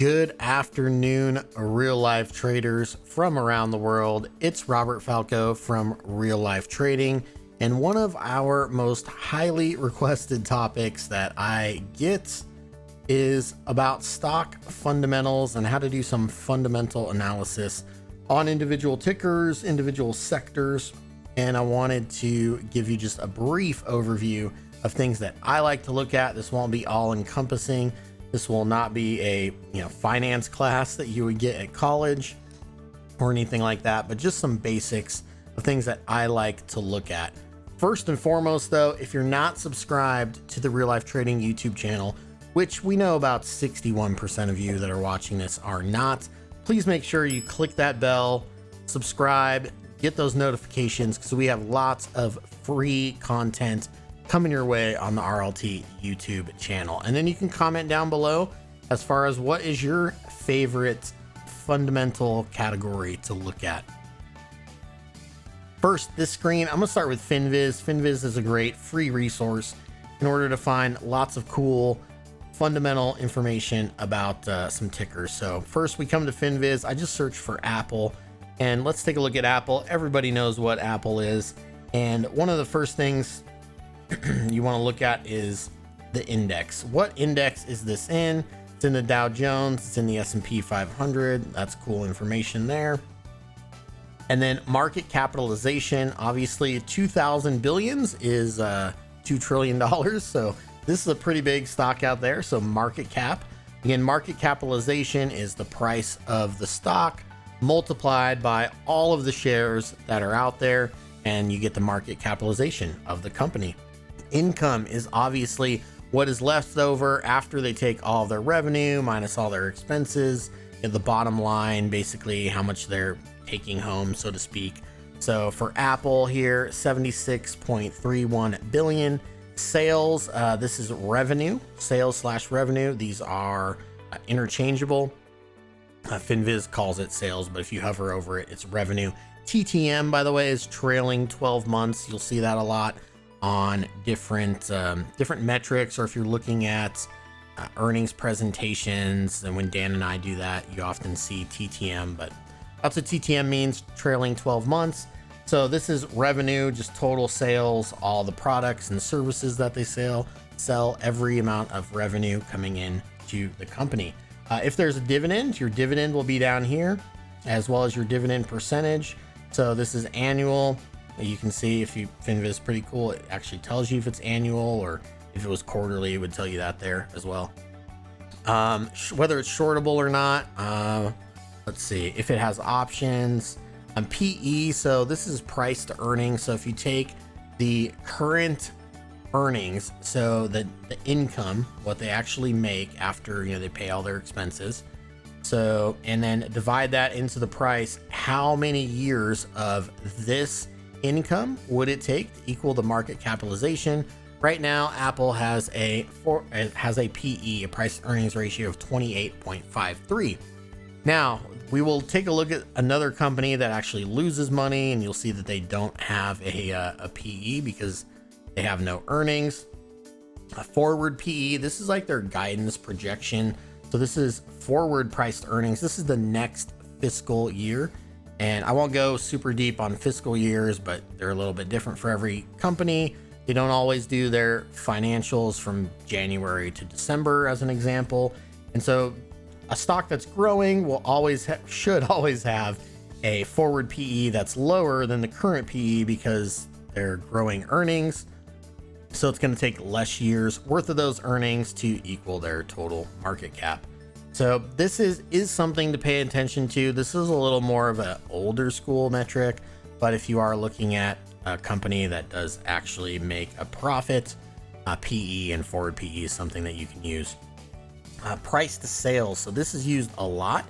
Good afternoon, real life traders from around the world. It's Robert Falco from Real Life Trading, and one of our most highly requested topics that I get is about stock fundamentals and how to do some fundamental analysis on individual tickers, individual sectors. And I wanted to give you just a brief overview of things that I like to look at. This won't be all encompassing. This will not be a finance class that you would get at college or anything like that, but just some basics of things that I like to look at. First and foremost, though, if you're not subscribed to the Real Life Trading YouTube channel, which we know about 61% of you that are watching this are not, please make sure you click that bell, subscribe, get those notifications, because we have lots of free content coming your way on the RLT YouTube channel. And then you can comment down below as far as what is your favorite fundamental category to look at. First, this screen, I'm gonna start with FinViz. FinViz is a great free resource in order to find lots of cool fundamental information about some tickers. So first we come to FinViz. I just searched for Apple, and let's take a look at Apple. Everybody knows what Apple is. And one of the first things you want to look at is the index. What index is this in? It's in the Dow Jones, it's in the S&P 500. That's cool information there. And then market capitalization, obviously 2,000 billions is $2 trillion. So this is a pretty big stock out there. So market cap, again, market capitalization is the price of the stock multiplied by all of the shares that are out there, and you get the market capitalization of the company. Income is obviously what is left over after they take all of their revenue minus all their expenses, and the bottom line, basically how much they're taking home, so to speak. So for Apple here, 76.31 billion. Sales, this is revenue, sales / revenue. These are interchangeable. FinViz calls it sales, but if you hover over it, it's revenue. TTM, by the way, is trailing 12 months. You'll see that a lot on different metrics, or if you're looking at earnings presentations, and when Dan and I do that, you often see TTM, but that's what TTM means, trailing 12 months. So this is revenue, just total sales, all the products and services that they sell every amount of revenue coming in to the company. If there's a dividend, your dividend will be down here, as well as your dividend percentage. So this is annual. You can see if FinViz is pretty cool. It actually tells you if it's annual, or if it was quarterly, it would tell you that there as well. Whether it's shortable or not. Let's see if it has options. PE, so this is price to earnings. So if you take the current earnings, so the income, what they actually make after they pay all their expenses, so, and then divide that into the price, how many years of this income would it take to equal the market capitalization? Right now, Apple has a PE, a price to earnings ratio of 28.53. Now, we will take a look at another company that actually loses money, and you'll see that they don't have a PE because they have no earnings. A forward PE, this is like their guidance projection. So this is forward price to earnings. This is the next fiscal year. And I won't go super deep on fiscal years, but they're a little bit different for every company. They don't always do their financials from January to December, as an example. And so a stock that's growing will should always have a forward PE that's lower than the current PE because they're growing earnings. So it's going to take less years worth of those earnings to equal their total market cap. So this is something to pay attention to. This is a little more of an older school metric, but if you are looking at a company that does actually make a profit, PE and forward PE is something that you can use. Price to sales. So this is used a lot,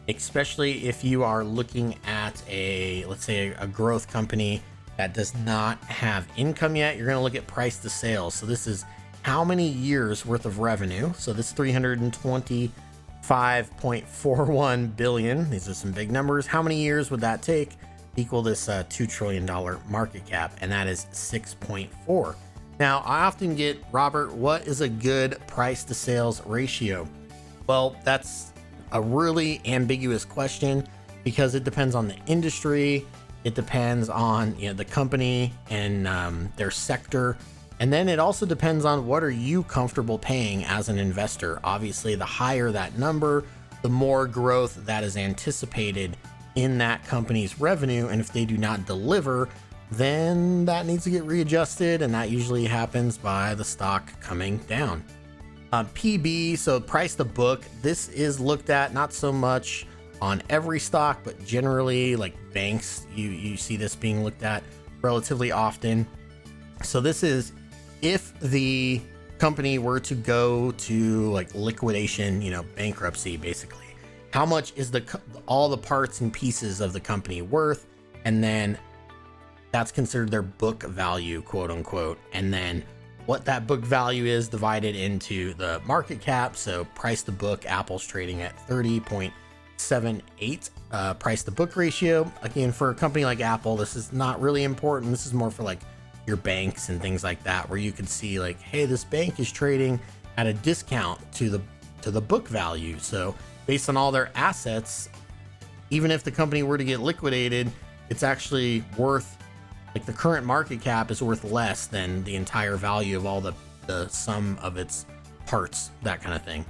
especially if you are looking at let's say a growth company that does not have income yet. You're going to look at price to sales. So this is how many years worth of revenue. So this 325.41 billion. These are some big numbers. How many years would that take to equal this $2 trillion market cap? And that is 6.4. Now, I often get, Robert, what is a good price to sales ratio? Well, that's a really ambiguous question because it depends on the industry. It depends on, you know, the company and their sector. And then it also depends on what are you comfortable paying as an investor. Obviously, the higher that number, the more growth that is anticipated in that company's revenue. And if they do not deliver, then that needs to get readjusted. And that usually happens by the stock coming down. PB, so price to book, this is looked at not so much on every stock, but generally like banks, you see this being looked at relatively often. So this is if the company were to go to like liquidation, you know, bankruptcy, basically, how much is all the parts and pieces of the company worth? And then that's considered their book value, quote unquote. And then what that book value is divided into the market cap. So price to book, Apple's trading at 30.78 price to book ratio. Again, for a company like Apple, this is not really important. This is more for like your banks and things like that, where you can see like, hey, this bank is trading at a discount to the book value. So based on all their assets, even if the company were to get liquidated, it's actually worth, like the current market cap is worth less than the entire value of all the sum of its parts, that kind of thing.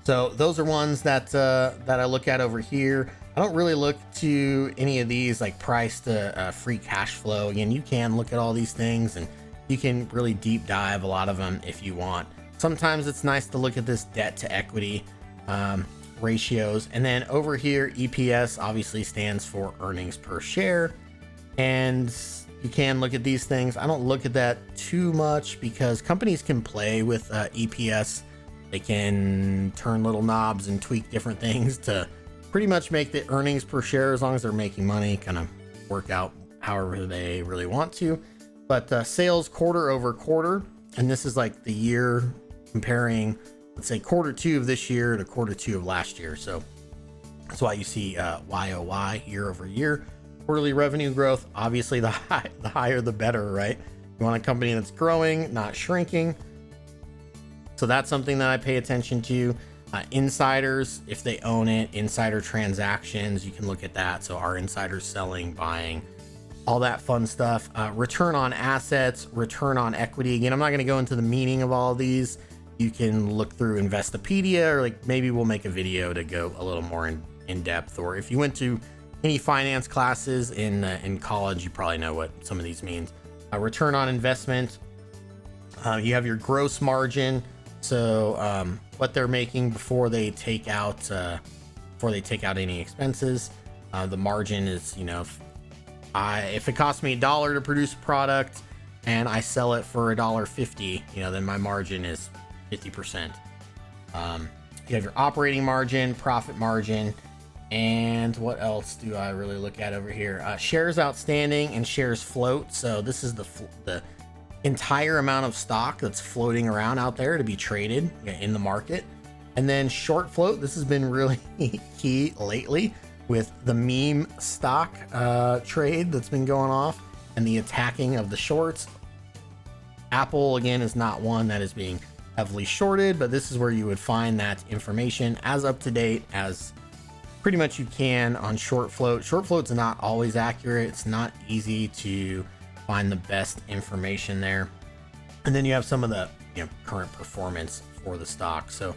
So those are ones that I look at over here. I don't really look to any of these like price to free cash flow. Again, you can look at all these things and you can really deep dive a lot of them if you want. Sometimes it's nice to look at this debt to equity ratios. And then over here, EPS obviously stands for earnings per share. And you can look at these things. I don't look at that too much because companies can play with EPS. They can turn little knobs and tweak different things to pretty much make the earnings per share, as long as they're making money, kind of work out however they really want to. But sales quarter over quarter, and this is like the year comparing, let's say quarter 2 of this year to quarter 2 of last year. So that's why you see YOY, year over year. Quarterly revenue growth, obviously the higher the better, right? You want a company that's growing, not shrinking. So that's something that I pay attention to. Insiders, if they own it, insider transactions, you can look at that. So are insiders selling, buying, all that fun stuff. Return on assets, return on equity. Again, I'm not going to go into the meaning of all of these. You can look through Investopedia, or like maybe we'll make a video to go a little more in depth. Or if you went to any finance classes in college, you probably know what some of these means. Return on investment. You have your gross margin. So what they're making before they take out any expenses. The margin is, you know, if it costs me $1 to produce a product and I sell it for $1.50, you know, then my margin is 50%. You have your operating margin, profit margin. And what else do I really look at over here? Shares outstanding and shares float. So this is the entire amount of stock that's floating around out there to be traded in the market. And then short float. This has been really key lately with the meme stock trade that's been going off and the attacking of the shorts. Apple, again, is not one that is being heavily shorted, but this is where you would find that information as up to date as pretty much you can on short float. Short float's not always accurate. It's not easy to find the best information there. And then you have some of the, you know, current performance for the stock. So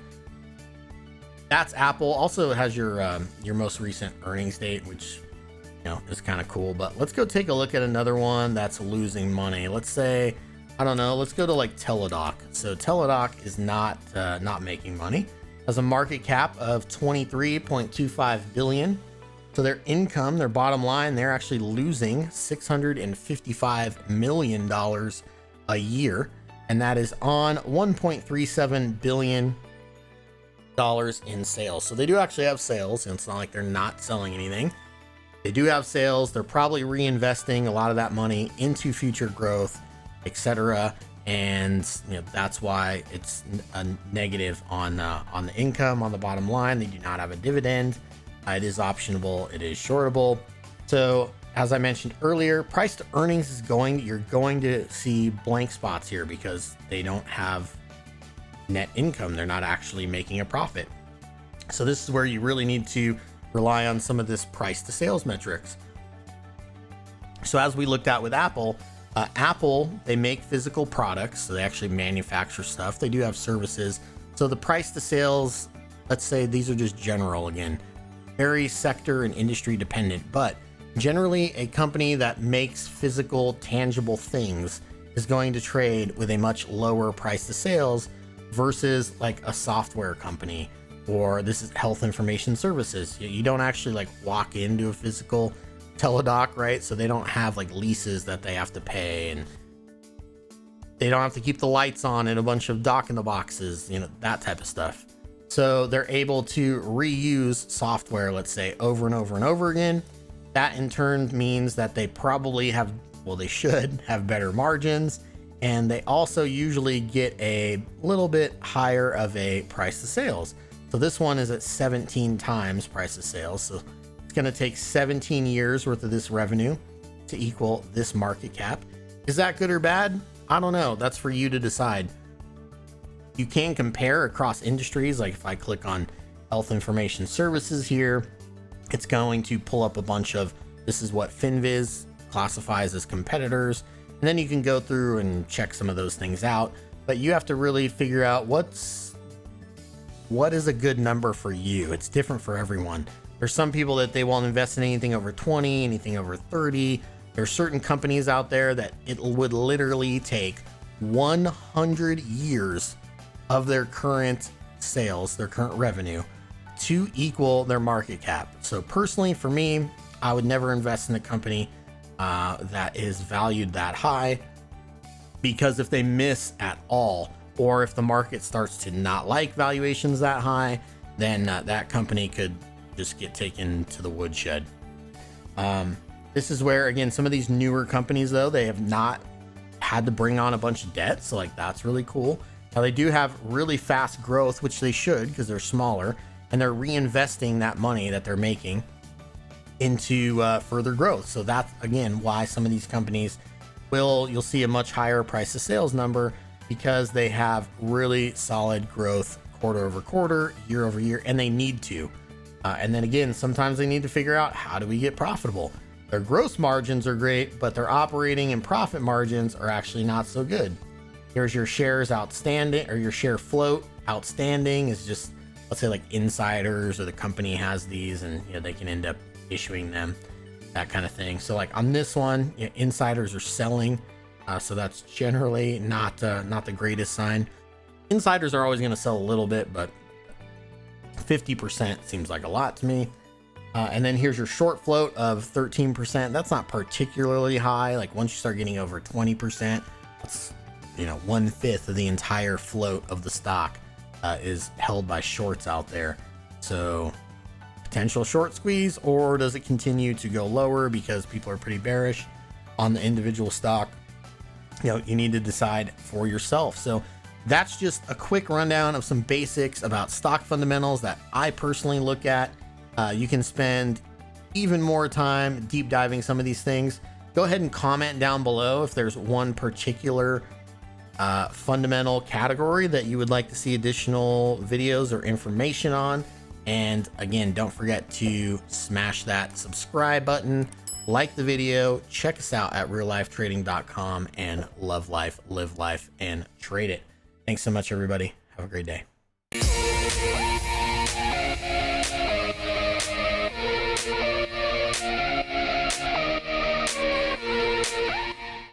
that's Apple. Also, it has your most recent earnings date, which, you know, is kind of cool. But let's go take a look at another one that's losing money. Let's say, I don't know, let's go to like Teladoc. So Teladoc is not making money. Has a market cap of 23.25 billion. So their income, their bottom line, they're actually losing $655 million a year. And that is on $1.37 billion in sales. So they do actually have sales, and it's not like they're not selling anything. They do have sales. They're probably reinvesting a lot of that money into future growth, etc. And you know, that's why it's a negative on the income, on the bottom line. They do not have a dividend. It is optionable. It is shortable. So as I mentioned earlier, price to earnings is you're going to see blank spots here because they don't have net income. They're not actually making a profit. So this is where you really need to rely on some of this price to sales metrics. So as we looked at with Apple, they make physical products, so they actually manufacture stuff. They do have services. So the price to sales, let's say these are just general again, very sector and industry dependent, but generally a company that makes physical, tangible things is going to trade with a much lower price to sales versus like a software company, or this is health information services. You don't actually like walk into a physical teledoc, right? So they don't have like leases that they have to pay, and they don't have to keep the lights on and a bunch of dock in the boxes, you know, that type of stuff. So they're able to reuse software, let's say, over and over and over again. That in turn means that they probably have, well, they should have better margins, and they also usually get a little bit higher of a price to sales. So this one is at 17 times price to sales. So it's going to take 17 years worth of this revenue to equal this market cap. Is that good or bad? I don't know. That's for you to decide. You can compare across industries. Like if I click on health information services here, it's going to pull up a bunch of, this is what FinViz classifies as competitors. And then you can go through and check some of those things out, but you have to really figure out what is a good number for you. It's different for everyone. There's some people that they won't invest in anything over 20, anything over 30. There's certain companies out there that it would literally take 100 years of their current sales, their current revenue, to equal their market cap. So personally, for me, I would never invest in a company that is valued that high, because if they miss at all, or if the market starts to not like valuations that high, then that company could just get taken to the woodshed. This is where, again, some of these newer companies, though, they have not had to bring on a bunch of debt. So like, that's really cool. Now they do have really fast growth, which they should, because they're smaller, and they're reinvesting that money that they're making into further growth. So that's, again, why some of these companies you'll see a much higher price to sales number, because they have really solid growth quarter over quarter, year over year, and they need to. And then again, sometimes they need to figure out, how do we get profitable? Their gross margins are great, but their operating and profit margins are actually not so good. Here's your shares outstanding, or your share float outstanding is just, let's say like insiders, or the company has these and they can end up issuing them, that kind of thing. So like on this one, insiders are selling. So that's generally not the greatest sign. Insiders are always going to sell a little bit, but 50% seems like a lot to me. And then here's your short float of 13%. That's not particularly high. Like once you start getting over 20%, that's 1/5 of the entire float of the stock is held by shorts out there. So potential short squeeze, or does it continue to go lower because people are pretty bearish on the individual stock? You need to decide for yourself. So that's just a quick rundown of some basics about stock fundamentals that I personally look at. You can spend even more time deep diving some of these things. Go ahead and comment down below if there's one particular fundamental category that you would like to see additional videos or information on. And again, don't forget to smash that subscribe button, like the video, check us out at reallifetrading.com, and love life, live life, and trade it. Thanks so much, everybody. Have a great day.